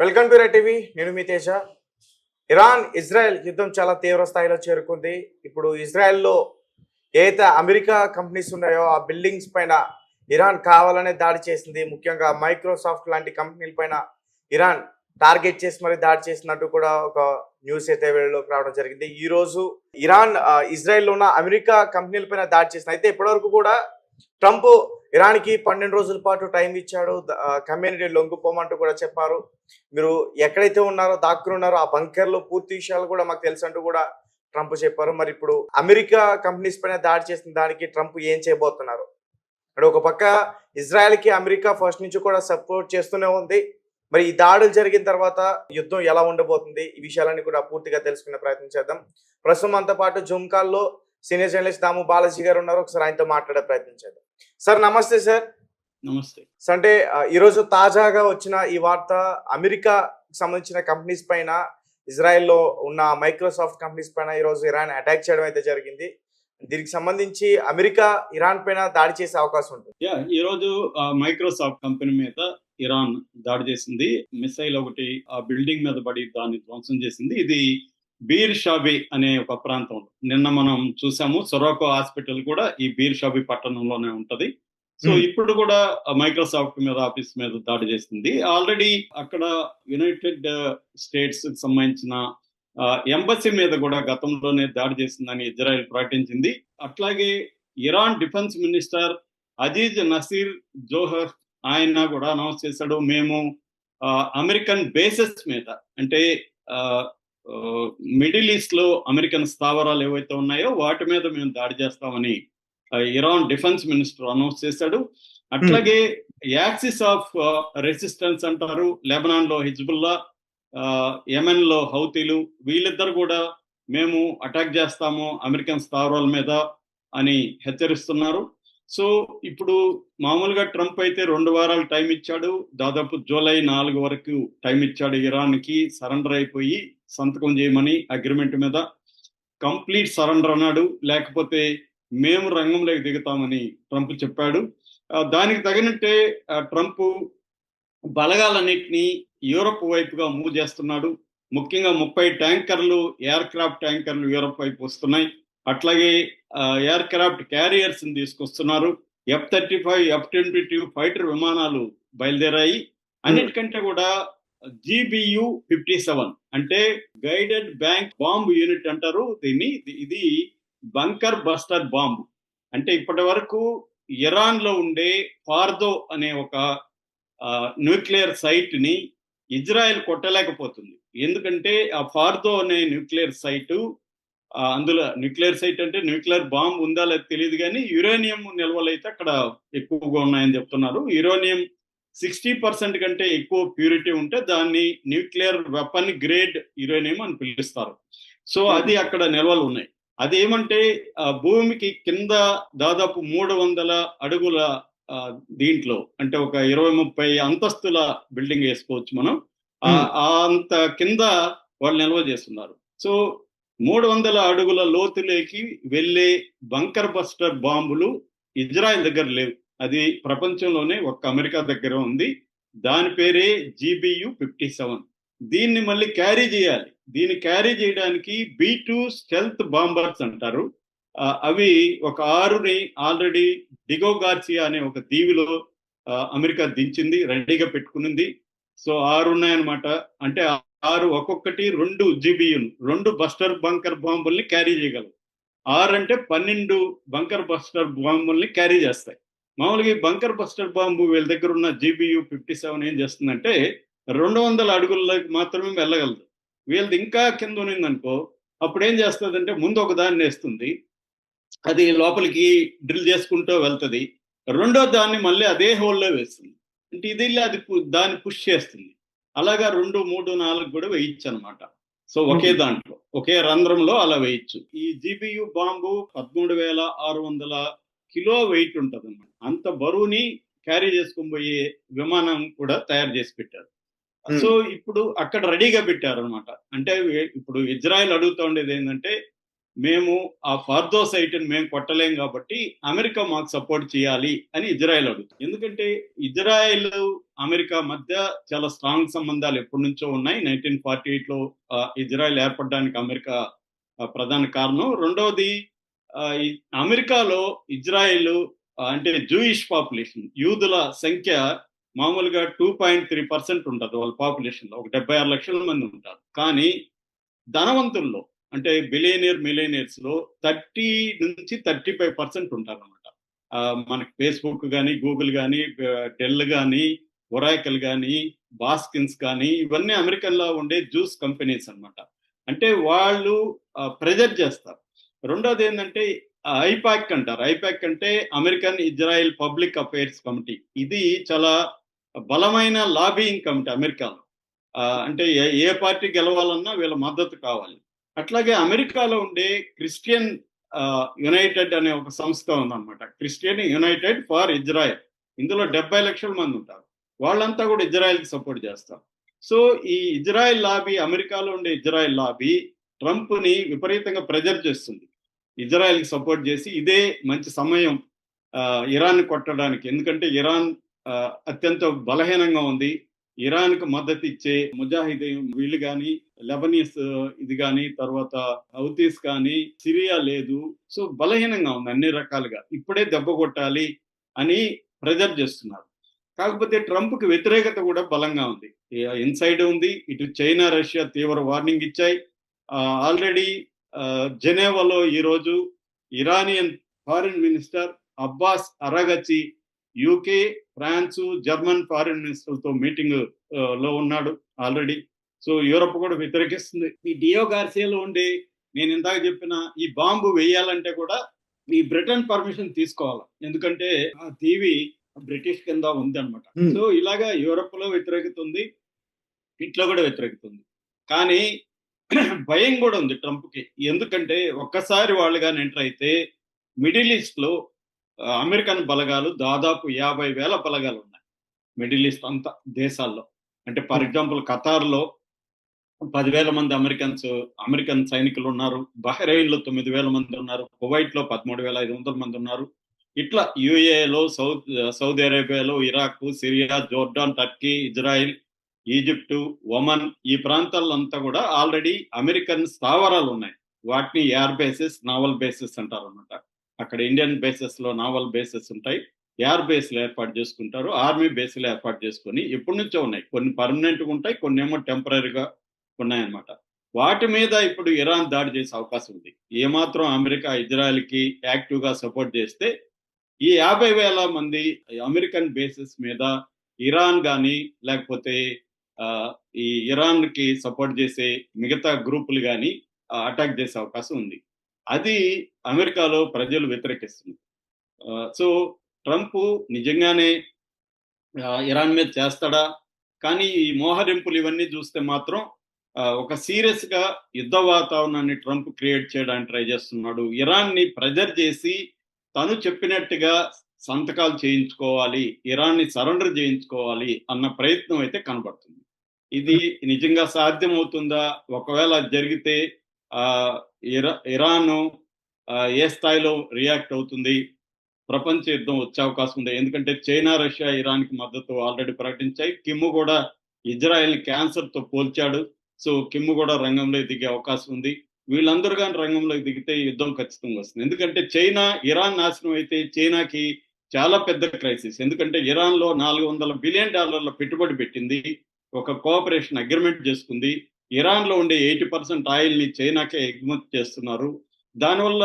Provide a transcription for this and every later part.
Welcome to red TV. నేను మీ Teja. Iran Israel యుద్ధం చాలా తీవ్ర స్థాయిలో చేరుకుంది. ఇప్పుడు ఇజ్రాయెల్లో ఏదైతే అమెరికా కంపెనీస్ ఉన్నాయో ఆ బిల్డింగ్స్ పైన ఇరాన్ కావాలనే దాడి చేసింది. ముఖ్యంగా మైక్రోసాఫ్ట్ లాంటి కంపెనీల పైన ఇరాన్ టార్గెట్ చేసి మరి దాడి చేసినట్టు కూడా ఒక న్యూస్ అయితే వెలుగులోకి రావడం జరిగింది. ఈ రోజు ఇరాన్ ఇజ్రాయెల్లో ఉన్న అమెరికా కంపెనీల పైన దాడి చేసింది. అయితే ఇప్పటివరకు కూడా ట్రంప్ ఇరాన్కి 12 రోజుల పాటు టైం ఇచ్చాడు. కమ్యూనిటీ లొంగిపోమంటూ కూడా చెప్పారు. మీరు ఎక్కడైతే ఉన్నారో దాక్కుని ఉన్నారో ఆ బంకర్లో పూర్తి విషయాలు కూడా మాకు తెలుసు అంటూ కూడా ట్రంప్ చెప్పారు. మరి ఇప్పుడు అమెరికా కంపెనీస్ పైన దాడి చేసిన దానికి ట్రంప్ ఏం చేయబోతున్నారు? అంటే ఒక పక్క ఇజ్రాయెల్కి అమెరికా ఫస్ట్ నుంచి కూడా సపోర్ట్ చేస్తూనే ఉంది. మరి ఈ దాడులు జరిగిన తర్వాత యుద్ధం ఎలా ఉండబోతుంది, ఈ విషయాలన్నీ కూడా పూర్తిగా తెలుసుకునే ప్రయత్నం చేద్దాం. ప్రస్తుతం మనతో పాటు జూమ్ కాల్లో సీనియర్ జర్నలిస్ట్ దాము బాలాజీ గారు ఉన్నారు. ఒకసారి ఆయనతో మాట్లాడే ప్రయత్నం చేద్దాం. సార్ నమస్తే. సార్ నమస్తే. అంటే ఈరోజు తాజాగా వచ్చిన ఈ వార్త అమెరికా సంబంధించిన కంపెనీస్ పైన, ఇజ్రాయెల్లో ఉన్న మైక్రోసాఫ్ట్ కంపెనీస్ పైన ఈరోజు ఇరాన్ అటాక్ చేయడం అయితే జరిగింది. దీనికి సంబంధించి అమెరికా ఇరాన్ పైన దాడి చేసే అవకాశం ఉంటుంది. ఈ రోజు మైక్రోసాఫ్ట్ కంపెనీ మీద ఇరాన్ దాడి చేసింది. మిసైల్ ఒకటి ఆ బిల్డింగ్ మీద పడి దాన్ని ధ్వంసం చేసింది. ఇది బీర్ షాబీ అనే ఒక ప్రాంతం. నిన్న మనం చూసాము, సొరాకో హాస్పిటల్ కూడా ఈ బీర్ షాబీ పట్టణంలోనే ఉంటది. సో ఇప్పుడు కూడా మైక్రోసాఫ్ట్ మీద ఆఫీస్ మీద దాడి చేస్తుంది. ఆల్రెడీ అక్కడ యునైటెడ్ స్టేట్స్ కి సంబంధించిన ఎంబసీ మీద కూడా గతంలోనే దాడి చేసిందని ఇజ్రాయెల్ ప్రకటించింది. అట్లాగే Iran defence minister Aziz Nasir Zohar ఆయన కూడా అనౌన్స్ చేశాడు, మేము అమెరికన్ బేసెస్ మీద, అంటే మిడిల్ ఈస్ట్ లో అమెరికన్ స్థావరాలు ఏవైతే ఉన్నాయో వాటి మీద మేము దాడి చేస్తామని ఇరాన్ డిఫెన్స్ మినిస్టర్ అనౌన్స్ చేశాడు. అట్లాగే యాక్సిస్ ఆఫ్ రెసిస్టెన్స్ అంటారు, లెబనాన్ లో హిజ్బుల్లా, యెమెన్ లో హౌతీలు, వీళ్ళిద్దరు కూడా మేము అటాక్ చేస్తాము అమెరికన్ స్థావరాల మీద అని హెచ్చరిస్తున్నారు. సో ఇప్పుడు మామూలుగా ట్రంప్ అయితే 2 వారాలు టైం ఇచ్చాడు, దాదాపు జూలై 4 వరకు టైం ఇచ్చాడు ఇరాన్ కి సరెండర్ అయిపోయి సంతకం చేయమని అగ్రిమెంట్ మీద. కంప్లీట్ సరెండర్ అన్నాడు, లేకపోతే మేము రంగంలోకి దిగుతామని ట్రంప్ చెప్పాడు. దానికి తగినట్టే ట్రంప్ బలగాలన్నింటినీ యూరప్ వైపుగా మూవ్ చేస్తున్నాడు. ముఖ్యంగా 30 ట్యాంకర్లు, ఎయిర్ క్రాఫ్ట్ ట్యాంకర్లు యూరప్ వైపు వస్తున్నాయి. అట్లాగే ఎయిర్ క్రాఫ్ట్ క్యారియర్స్ తీసుకొస్తున్నారు. F-35, F-22 ఫైటర్ విమానాలు బయలుదేరాయి. అన్నిటికంటే కూడా GBU-57 అంటే గైడెడ్ బ్యాంక్ బాంబ్ యూనిట్ అంటారు దీన్ని. ఇది బంకర్ బస్టర్ బాంబ్. అంటే ఇప్పటి వరకు ఇరాన్ లో ఉండే ఫార్దో అనే ఒక న్యూక్లియర్ సైట్ ని ఇజ్రాయెల్ కొట్టలేకపోతుంది. ఎందుకంటే ఆ ఫార్దో అనే న్యూక్లియర్ సైటు, అందులో న్యూక్లియర్ సైట్ అంటే న్యూక్లియర్ బాంబ్ ఉందా లేదు తెలియదు, కానీ యురేనియం నిల్వలు అయితే అక్కడ ఎక్కువగా ఉన్నాయని చెప్తున్నారు. యురేనియం 60% కంటే ఎక్కువ ప్యూరిటీ ఉంటే దాన్ని న్యూక్లియర్ వెపన్ గ్రేడ్ యురేనియం అని పిలుస్తారు. సో అది అక్కడ నిల్వలు ఉన్నాయి. అదేమంటే భూమికి కింద దాదాపు 300 అడుగుల దీంట్లో, అంటే ఒక 20-30 అంతస్తుల బిల్డింగ్ వేసుకోవచ్చు మనం. అంత కింద వాళ్ళు నిల్వ చేస్తున్నారు. సో 300 అడుగుల లోతులోకి వెళ్ళే బంకర్ బస్టర్ బాంబులు ఇజ్రాయెల్ దగ్గర లేవు. అది ప్రపంచంలోనే ఒక్క అమెరికా దగ్గర ఉంది. దాని పేరే GBU-57. దీన్ని మళ్ళీ క్యారీ చేయాలి. దీన్ని క్యారీ చేయడానికి B-2 స్టెల్త్ బాంబర్స్ అంటారు. అవి ఒక 6ని ఆల్రెడీ డిగో గార్సియా అనే ఒక దీవిలో అమెరికా దించింది, రెడీగా పెట్టుకునింది. సో 6 ఉన్నాయన్నమాట. అంటే 6 ఒక్కొక్కటి 2 GBUలు, 2 బస్టర్ బంకర్ బాంబుల్ని క్యారీ చేయగలవు. 6 అంటే 12 బంకర్ బస్టర్ బాంబుల్ని క్యారీ చేస్తాయి. మామూలుగా ఈ బంకర్ బస్టర్ బాంబు వీళ్ళ దగ్గర ఉన్న GBU-57 ఏం చేస్తుందంటే 200 అడుగుల్లోకి మాత్రమే వెళ్ళగలదు. వీళ్ళది ఇంకా కింద ఉన్నిందనుకో, అప్పుడు ఏం చేస్తుందంటే ముందు ఒక దాన్ని వేస్తుంది, అది లోపలికి డ్రిల్ చేసుకుంటూ వెళ్తుంది, రెండో దాన్ని మళ్ళీ అదే హోల్లో వేస్తుంది. అంటే ఇది అది దాన్ని పుష్ చేస్తుంది. అలాగా 2, 3, 4 కూడా వేయచ్చు అనమాట. సో ఒకే దాంట్లో, ఒకే రంధ్రంలో అలా వేయచ్చు. ఈ GBU బాంబు 13,600 కిలో వెయిట్ ఉంటుంది అన్నమాట. అంత బరువుని క్యారీ చేసుకుని పోయే విమానం కూడా తయారు చేసి పెట్టారు. సో ఇప్పుడు అక్కడ రెడీగా పెట్టారు అనమాట. అంటే ఇప్పుడు ఇజ్రాయెల్ అడుగుతూ ఉండేది ఏంటంటే, మేము ఆ ఫార్దో సైట్ ని మేము కొట్టలేం కాబట్టి అమెరికా మాకు సపోర్ట్ చేయాలి అని ఇజ్రాయెల్ అడుగుతుంది. ఎందుకంటే ఇజ్రాయెల్ అమెరికా మధ్య చాలా స్ట్రాంగ్ సంబంధాలు ఎప్పటి నుంచో ఉన్నాయి. 1948లో ఇజ్రాయెల్ ఏర్పడడానికి అమెరికా ప్రధాన కారణం. రెండవది ఈ అమెరికాలో ఇజ్రాయెల్ అంటే జూయిష్ పాపులేషన్, యూదుల సంఖ్య మామూలుగా 2.3% ఉంటుంది వాళ్ళ పాపులేషన్లో. ఒక 76 లక్షల మంది ఉంటారు. కానీ ధనవంతుల్లో అంటే మిలియనియర్స్ లో 30-35% ఉంటారన్నమాట. మనకి ఫేస్బుక్ కానీ, గూగుల్ కానీ, డెల్ కానీ, ఒరాకిల్ కానీ, బాస్కిన్స్ కానీ, ఇవన్నీ అమెరికన్లో ఉండే జ్యూస్ కంపెనీస్ అన్నమాట. అంటే వాళ్ళు ప్రెజర్ చేస్తారు. రెండోది ఏంటంటే ఐపాక్ అంటారు. ఐపాక్ అంటే American Israel public affairs committee. ఇది చాలా బలమైన లాబియింగ్ కమిటీ అమెరికాలో. అంటే ఏ పార్టీ గెలవాలన్నా వీళ్ళ మద్దతు కావాలి. అట్లాగే అమెరికాలో ఉండే క్రిస్టియన్ యునైటెడ్ అనే ఒక సంస్థ ఉందన్నమాట. Christian United for Israel. ఇందులో 70 లక్షల మంది ఉంటారు. వాళ్ళంతా కూడా ఇజ్రాయెల్కి సపోర్ట్ చేస్తారు. సో ఈ ఇజ్రాయెల్ లాబీ, అమెరికాలో ఉండే ఇజ్రాయెల్ లాబీ ట్రంప్ని విపరీతంగా ప్రెజర్ చేస్తుంది. ఇజ్రాయెల్కి సపోర్ట్ చేసి ఇదే మంచి సమయం ఇరాన్ కొట్టడానికి. ఎందుకంటే ఇరాన్ అత్యంత బలహీనంగా ఉంది. ఇరాన్కు మద్దతు ఇచ్చే ముజాహిదీన్ వీళ్ళు కానీ, లెబనీస్ ఇది కానీ, తర్వాత హౌతీస్ కానీ, సిరియా లేదు. సో బలహీనంగా ఉంది అన్ని రకాలుగా. ఇప్పుడే దెబ్బ కొట్టాలి అని ప్రెజర్ చేస్తున్నారు. కాకపోతే ట్రంప్కి వ్యతిరేకత కూడా బలంగా ఉంది. ఇన్సైడ్ ఉంది. ఇటు చైనా, రష్యా తీవ్ర వార్నింగ్ ఇచ్చాయి. ఆల్రెడీ జెనీవాలో ఈరోజు Iranian foreign minister Abbas Araghchi UK, France, German foreign మినిస్టర్లతో మీటింగ్ లో ఉన్నాడు ఆల్రెడీ. సో యూరప్ కూడా వ్యతిరేకిస్తుంది. ఈ డియో గార్సియాలో ఉండే నేను ఇందాక చెప్పిన ఈ బాంబు వేయాలంటే కూడా ఈ బ్రిటన్ పర్మిషన్ తీసుకోవాలి. ఎందుకంటే ఆ టీవీ బ్రిటిష్ కింద ఉంది అనమాట. సో ఇలాగా యూరప్ లో వ్యతిరేకత ఉంది, ఇట్లా కూడా వ్యతిరేకత ఉంది. కానీ భయం కూడా ఉంది ట్రంప్కి. ఎందుకంటే ఒక్కసారి వాళ్ళు కానీ ఎంటర్ అయితే మిడిల్ ఈస్ట్ లో అమెరికన్ బలగాలు దాదాపు 50,000 బలగాలు ఉన్నాయి మిడిల్ ఈస్ట్ అంతా దేశాల్లో. అంటే ఫర్ ఎగ్జాంపుల్ ఖతార్లో 10,000 మంది అమెరికన్ సైనికులు ఉన్నారు. బహ్రెయిన్లో 9,000 మంది ఉన్నారు. కువైట్లో 13,500 మంది ఉన్నారు. ఇట్లా యుఏలో, సౌదీ అరేబియాలో, Iraq, Syria, Jordan, Turkey, Israel, Egypt, Oman ఈ ప్రాంతాల్లో అంతా కూడా ఆల్రెడీ అమెరికన్ స్థావరాలు ఉన్నాయి. వాటిని ఎయిర్ బేసెస్, నావల్ బేసెస్ అంటారు అన్నమాట. అక్కడ ఇండియన్ బేసెస్ లో నావల్ బేసెస్ ఉంటాయి. ఎయిర్ బేస్లు ఏర్పాటు చేసుకుంటారు. ఆర్మీ బేస్లు ఏర్పాటు చేసుకొని ఎప్పటి నుంచో ఉన్నాయి. కొన్ని పర్మనెంట్గా ఉంటాయి, కొన్ని ఏమో టెంపరీగా ఉన్నాయన్నమాట. వాటి మీద ఇప్పుడు ఇరాన్ దాడి చేసే అవకాశం ఉంది. ఏమాత్రం అమెరికా ఇజ్రాయెల్కి యాక్టివ్గా సపోర్ట్ చేస్తే ఈ 50,000 మంది అమెరికన్ బేసెస్ మీద ఇరాన్ కానీ, లేకపోతే ఈ ఇరాన్కి సపోర్ట్ చేసే మిగతా గ్రూపులు కానీ అటాక్ చేసే అవకాశం ఉంది. అది అమెరికాలో ప్రజలు వ్యతిరేకిస్తున్నారు. సో ట్రంప్ నిజంగానే ఇరాన్ మీద చేస్తాడా? కానీ ఈ మోహరింపులు ఇవన్నీ చూస్తే మాత్రం ఒక సీరియస్ గా యుద్ధ వాతావరణాన్ని ట్రంప్ క్రియేట్ చేయడానికి ట్రై చేస్తున్నాడు. ఇరాన్ ని ప్రెజర్ చేసి తను చెప్పినట్టుగా సంతకాలు చేయించుకోవాలి, ఇరాన్ ని సరెండర్ చేయించుకోవాలి అన్న ప్రయత్నం అయితే కనబడుతుంది. ఇది నిజంగా సాధ్యమవుతుందా? ఒకవేళ జరిగితే ఇరాన్ ఏ స్థాయిలో రియాక్ట్ అవుతుంది? ప్రపంచ యుద్ధం వచ్చే అవకాశం ఉంది. ఎందుకంటే చైనా, రష్యా ఇరాన్కి మద్దతు ఆల్రెడీ ప్రకటించాయి. కిమ్ కూడా ఇజ్రాయెల్ క్యాన్సర్తో పోల్చాడు. సో కిమ్ కూడా రంగంలో దిగే అవకాశం ఉంది. వీళ్ళందరూ కానీ రంగంలోకి దిగితే యుద్ధం ఖచ్చితంగా వస్తుంది. ఎందుకంటే చైనా, ఇరాన్ నాశనం అయితే చైనాకి చాలా పెద్ద క్రైసిస్. ఎందుకంటే ఇరాన్లో $400 బిలియన్ పెట్టుబడి పెట్టింది, ఒక కోఆపరేషన్ అగ్రిమెంట్ చేసుకుంది. ఇరాన్లో ఉండే 80% ఆయిల్ని చైనాకే ఎగుమతి చేస్తున్నారు. దానివల్ల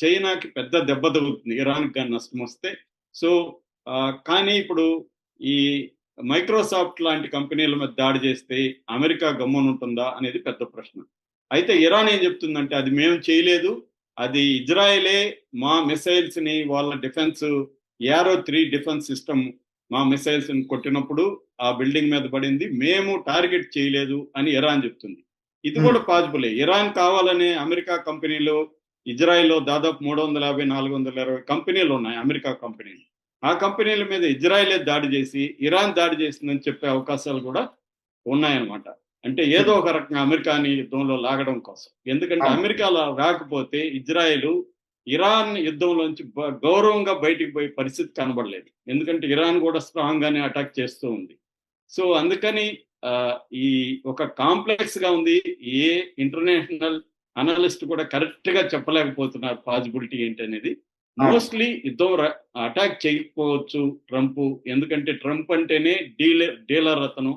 చైనాకి పెద్ద దెబ్బ తగులుతుంది ఇరాన్కి కానీ నష్టం వస్తే. సో కానీ ఇప్పుడు ఈ మైక్రోసాఫ్ట్ లాంటి కంపెనీల మీద దాడి చేస్తే అమెరికా గమ్మునుంటుందా అనేది పెద్ద ప్రశ్న. అయితే ఇరాన్ ఏం చెప్తుందంటే అది మేము చేయలేదు, అది ఇజ్రాయెలే మా మిసైల్స్ ని వాళ్ళ డిఫెన్స్ ఏరో 3 డిఫెన్స్ సిస్టమ్ మా మిసైల్స్ ని కొట్టినప్పుడు ఆ బిల్డింగ్ మీద పడింది, మేము టార్గెట్ చేయలేదు అని ఇరాన్ చెప్తుంది. ఇది కూడా పాసిబులే. ఇరాన్ కావాలనే అమెరికా కంపెనీలు, ఇజ్రాయెల్లో దాదాపు 350-420 కంపెనీలు ఉన్నాయి అమెరికా కంపెనీలు. ఆ కంపెనీల మీద ఇజ్రాయెలే దాడి చేసి ఇరాన్ దాడి చేసిందని చెప్పే అవకాశాలు కూడా ఉన్నాయన్నమాట. అంటే ఏదో ఒక రకంగా అమెరికాని యుద్ధంలో లాగడం కోసం. ఎందుకంటే అమెరికాలో రాకపోతే ఇజ్రాయెల్ ఇరాన్ యుద్ధంలోంచి గౌరవంగా బయటికి పోయే పరిస్థితి కనబడలేదు. ఎందుకంటే ఇరాన్ కూడా స్ట్రాంగ్ గానే అటాక్ చేస్తూ ఉంది. సో అందుకని ఈ ఒక కాంప్లెక్స్ గా ఉంది. ఏ ఇంటర్నేషనల్ అనలిస్ట్ కూడా కరెక్ట్ గా చెప్పలేకపోతున్నారు పాసిబిలిటీ ఏంటి అనేది. మోస్ట్లీ యుద్ధం అటాక్ చేయకపోవచ్చు ట్రంప్, ఎందుకంటే ట్రంప్ అంటేనే డీలర్ అతను,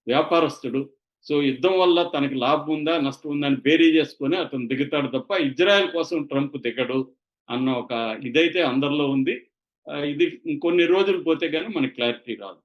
వ్యాపారస్తుడు. సో యుద్ధం వల్ల తనకి లాభం ఉందా నష్టం ఉందా అని బేరీ చేసుకొని అతను దిగుతాడు తప్ప ఇజ్రాయెల్ కోసం ట్రంప్ దిగడు అన్న ఒక ఇదైతే అందరిలో ఉంది. ఇది ఇంకొన్ని రోజులు పోతే గానీ మనకి క్లారిటీ రాదు.